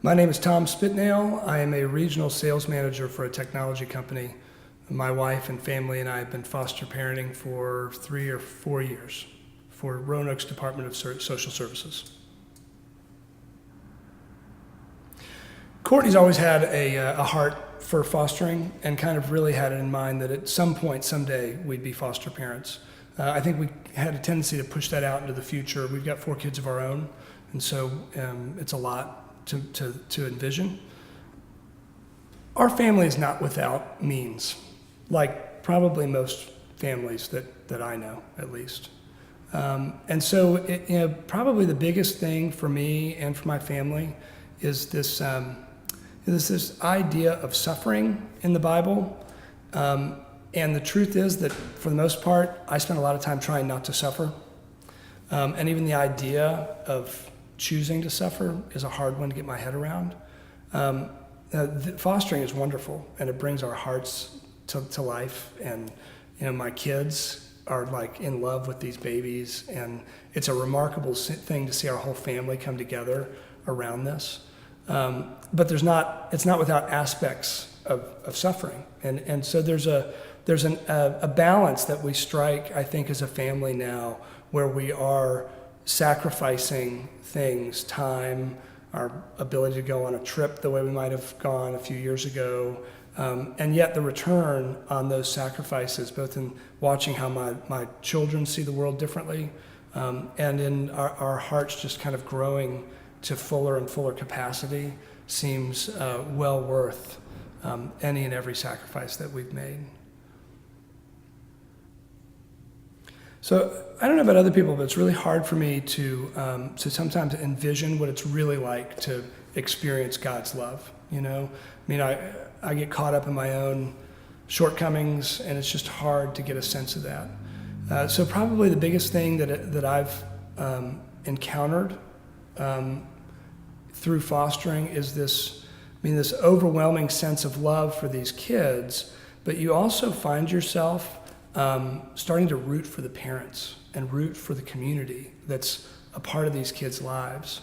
My name is Tom Spitnail. I am a regional sales manager for a technology company. My wife and family and I have been foster parenting for 3 or 4 years for Roanoke's Department of Social Services. Courtney's always had a heart for fostering and kind of really had it in mind that at some point, someday, we'd be foster parents. I think we had a tendency to push that out into the future. We've got 4 kids of our own, and so it's a lot to envision. Our family is not without means, like probably most families that I know, at least. And so probably the biggest thing for me and for my family is this idea of suffering in the Bible. And the truth is that for the most part, I spend a lot of time trying not to suffer. And even the idea of choosing to suffer is a hard one to get my head around. Fostering is wonderful, and it brings our hearts to life. And my kids are like in love with these babies, and it's a remarkable thing to see our whole family come together around this. But it's not without aspects of suffering, and so there's a balance that we strike, I think, as a family now, where we are sacrificing things, time, our ability to go on a trip the way we might have gone a few years ago, and yet the return on those sacrifices, both in watching how my children see the world differently, and in our hearts just kind of growing to fuller and fuller capacity, seems well worth any and every sacrifice that we've made. So I don't know about other people, but it's really hard for me to sometimes envision what it's really like to experience God's love. I get caught up in my own shortcomings, and it's just hard to get a sense of that. So probably the biggest thing that I've encountered through fostering is this overwhelming sense of love for these kids, but you also find yourself starting to root for the parents and root for the community that's a part of these kids' lives.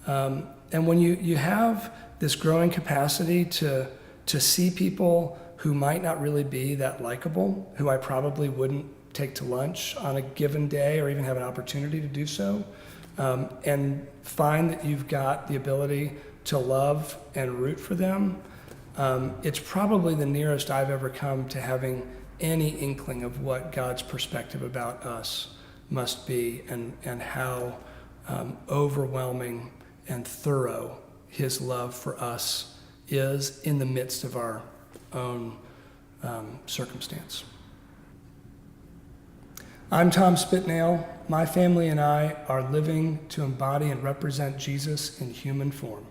And when you have this growing capacity to see people who might not really be that likable, who I probably wouldn't take to lunch on a given day or even have an opportunity to do so, and find that you've got the ability to love and root for them, it's probably the nearest I've ever come to having any inkling of what God's perspective about us must be, and how overwhelming and thorough his love for us is in the midst of our own circumstance. I'm Tom Spitnail. My family and I are living to embody and represent Jesus in human form.